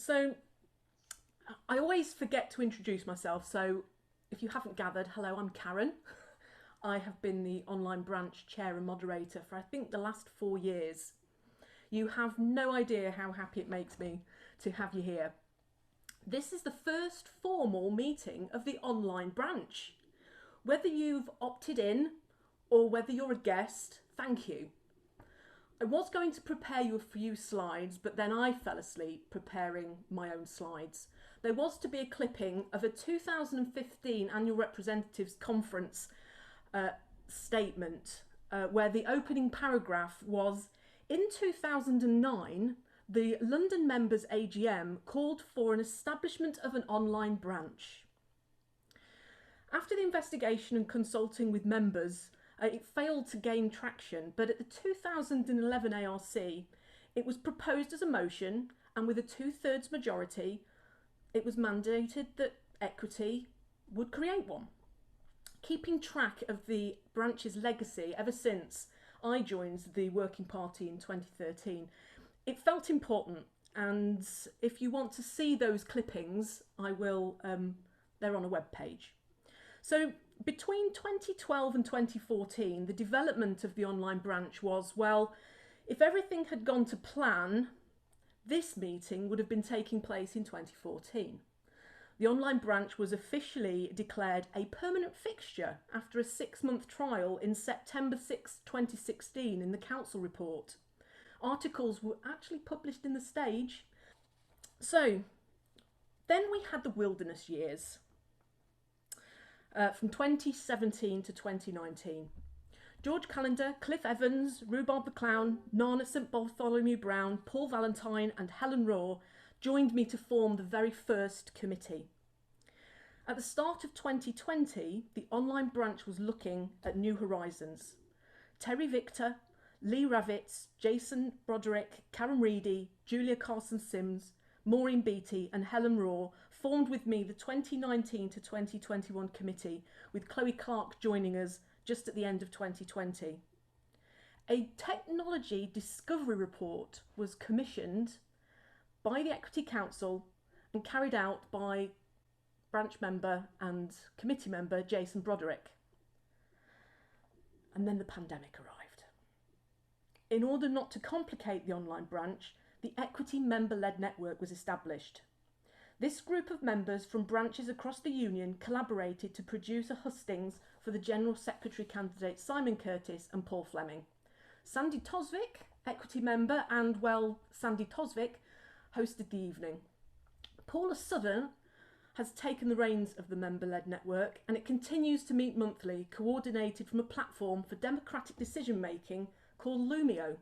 So I always forget to introduce myself, so if you haven't gathered, hello, I'm Caron. I have been the online branch chair and moderator for I think the last 4 years. You have no idea how happy it makes me to have you here. This is the first formal meeting of the online branch. Whether you've opted in or whether you're a guest, thank you. I was going to prepare you a few slides, but then I fell asleep preparing my own slides. There was to be a clipping of a 2015 Annual Representatives Conference statement where the opening paragraph was, in 2009, the London Members AGM called for an establishment of an online branch. After the investigation and consulting with members, it failed to gain traction, but at the 2011 ARC, it was proposed as a motion, and with a 2/3 majority, it was mandated that Equity would create one. Keeping track of the branch's legacy ever since I joined the Working Party in 2013, it felt important, and if you want to see those clippings, I will, they're on a web page. So between 2012 and 2014, the development of the online branch was, well, if everything had gone to plan, this meeting would have been taking place in 2014. The online branch was officially declared a permanent fixture after a 6-month trial in September 6, 2016 in the council report. Articles were actually published in the Stage. So then we had the wilderness years. From 2017 to 2019. George Callender, Cliff Evans, Rhubarb the Clown, Nana St Bartholomew Brown, Paul Valentine and Helen Raw joined me to form the very first committee. At the start of 2020, the online branch was looking at new horizons. Terry Victor, Lee Ravitz, Jason Broderick, Karen Reedy, Julia Carson-Sims, Maureen Beattie and Helen Raw formed with me the 2019 to 2021 committee, with Chloe Clark joining us just at the end of 2020. A technology discovery report was commissioned by the Equity Council and carried out by branch member and committee member Jason Broderick. And then the pandemic arrived. In order not to complicate the online branch, the Equity member-led network was established. This group of members from branches across the union collaborated to produce a hustings for the General Secretary candidates Simon Curtis and Paul Fleming. Sandy Tosvik, Equity member, and, well, Sandy Tosvik, hosted the evening. Paula Southern has taken the reins of the member-led network, and it continues to meet monthly, coordinated from a platform for democratic decision-making called Lumio.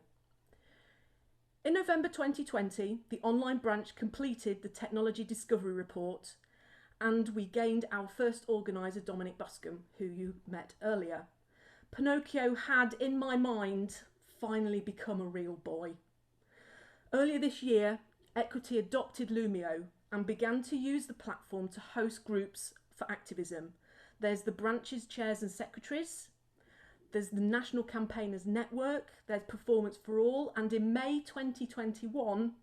In November 2020, the online branch completed the technology discovery report, and we gained our first organiser, Dominic Buscombe, who you met earlier. Pinocchio had, in my mind, finally become a real boy. Earlier this year, Equity adopted Lumio and began to use the platform to host groups for activism. There's the branch's chairs and secretaries, there's the National Campaigners Network, there's Performance for All, and in May 2021,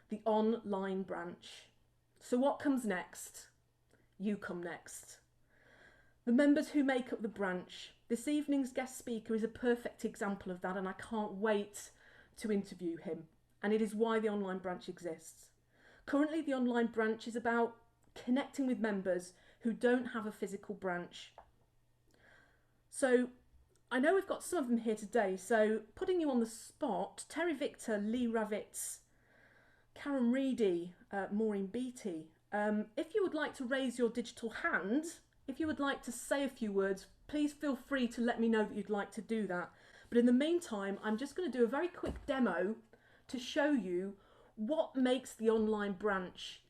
the online branch. So what comes next? You come next. The members who make up the branch. This evening's guest speaker is a perfect example of that, and I can't wait to interview him. And it is why the online branch exists. Currently, the online branch is about connecting with members who don't have a physical branch. So I know we've got some of them here today, so putting you on the spot, Terry Victor, Lee Ravitz, Karen Reedy, Maureen Beattie. If you would like to raise your digital hand, if you would like to say a few words, please feel free to let me know that you'd like to do that. But in the meantime, I'm just going to do a very quick demo to show you what makes the online branch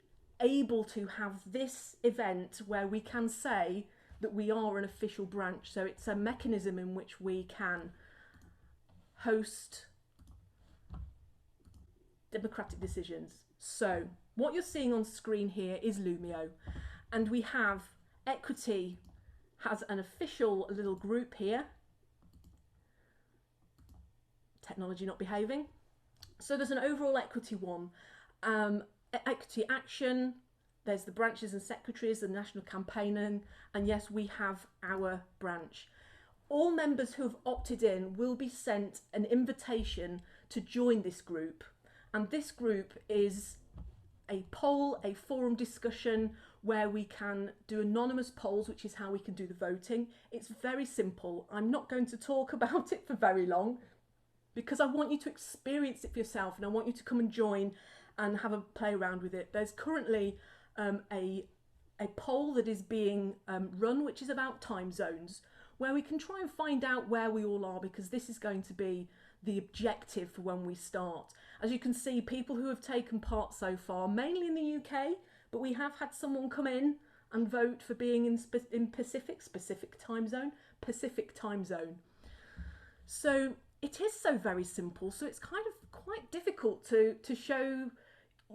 able to have this event where we can say that we are an official branch. So it's a mechanism in which we can host democratic decisions. So what you're seeing on screen here is Lumio, and we have Equity has an official little group here. Technology not behaving. So there's an overall Equity one. equity action, there's the branches and secretaries, the national campaigning, and yes, we have our branch. All members who have opted in will be sent an invitation to join this group, and this group is a poll, a forum discussion where we can do anonymous polls, which is how we can do the voting. It's very simple. I'm not going to talk about it for very long because I want you to experience it for yourself, and I want you to come and join and have a play around with it. There's currently a poll that is being run, which is about time zones, where we can try and find out where we all are, because this is going to be the objective for when we start. As you can see, people who have taken part so far, mainly in the UK, but we have had someone come in and vote for being in Pacific time zone. So it is so very simple. So it's kind of quite difficult to show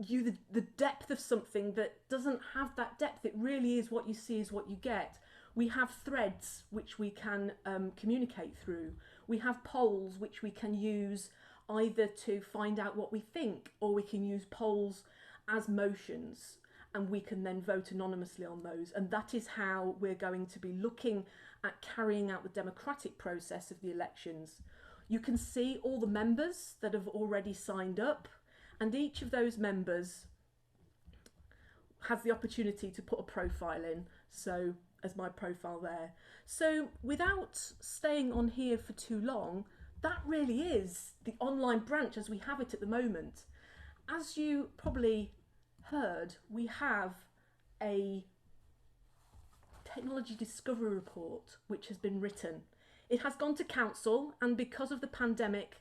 you the depth of something that doesn't have that depth. It really is what you see is what you get. We have threads which we can communicate through. We have polls which we can use either to find out what we think, or we can use polls as motions, and we can then vote anonymously on those. And that is how we're going to be looking at carrying out the democratic process of the elections. You can see all the members that have already signed up, and each of those members has the opportunity to put a profile in. So as my profile there. So without staying on here for too long, that really is the online branch as we have it at the moment. As you probably heard, we have a technology discovery report which has been written. It has gone to council, and because of the pandemic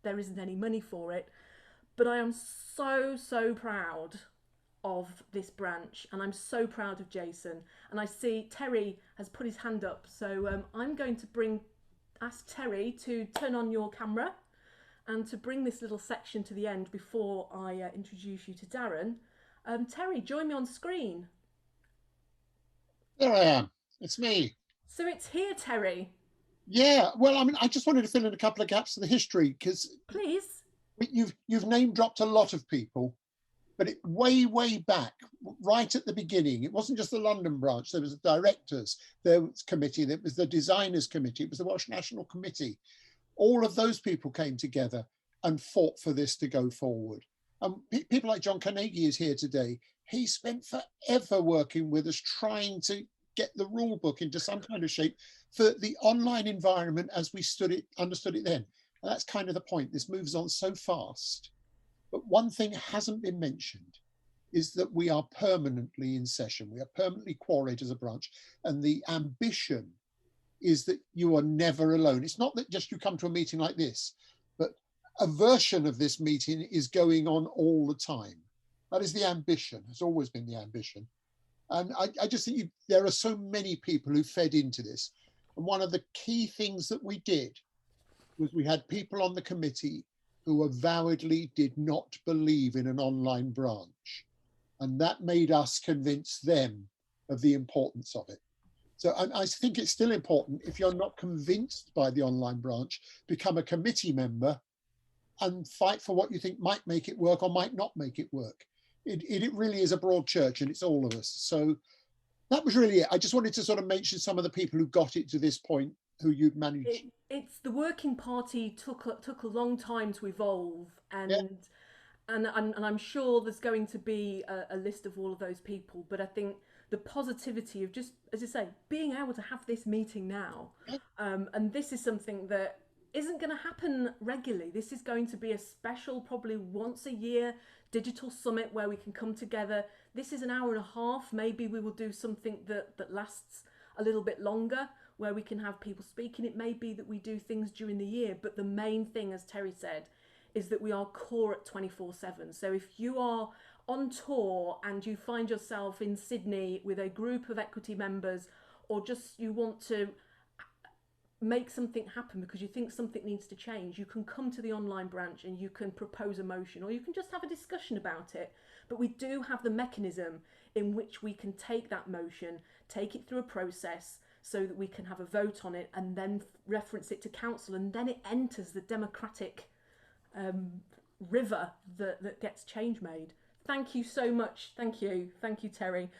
there isn't any money for it, but I am so proud of this branch, and I'm so proud of Jason. And I see Terry has put his hand up, so I'm going to ask Terry to turn on your camera and to bring this little section to the end before I introduce you to Darren. Terry, join me on screen. There I am. It's me. So it's here, Terry. Yeah. Well, I mean, I just wanted to fill in a couple of gaps of the history, because please, you've name dropped a lot of people. But way back, right at the beginning, it wasn't just the London branch. There was the directors, there was committee, there was the designers committee, it was the Welsh National Committee. All of those people came together and fought for this to go forward. People like John Carnegie is here today. He spent forever working with us, trying to get the rule book into some kind of shape for the online environment as we understood it then. And that's kind of the point. This moves on so fast. But one thing hasn't been mentioned is that we are permanently in session. We are permanently quorate as a branch. And the ambition is that you are never alone. It's not that just you come to a meeting like this, but a version of this meeting is going on all the time. That is the ambition, has always been the ambition. And I just think there are so many people who fed into this. And one of the key things that we did was we had people on the committee who avowedly did not believe in an online branch. And that made us convince them of the importance of it. So I think it's still important, if you're not convinced by the online branch, become a committee member and fight for what you think might make it work or might not make it work. It really is a broad church, and it's all of us. So that was really it. I just wanted to sort of mention some of the people who got it to this point, who you'd managed. It's the working party took a long time to evolve, and Yeah. and I'm sure there's going to be a list of all of those people. But I think the positivity of just, as I say, being able to have this meeting now, and this is something that isn't going to happen regularly. This is going to be a special, probably once a year, digital summit where we can come together. This is an hour and a half. Maybe we will do something that lasts a little bit longer, where we can have people speaking. It may be that we do things during the year, but the main thing, as Terry said, is that we are core at 24/7. So if you are on tour and you find yourself in Sydney with a group of equity members, or just you want to make something happen because you think something needs to change, you can come to the online branch and you can propose a motion, or you can just have a discussion about it. But we do have the mechanism in which we can take that motion, take it through a process, so that we can have a vote on it and then reference it to council, and then it enters the democratic river that gets change made. Thank you so much. Thank you, Terry.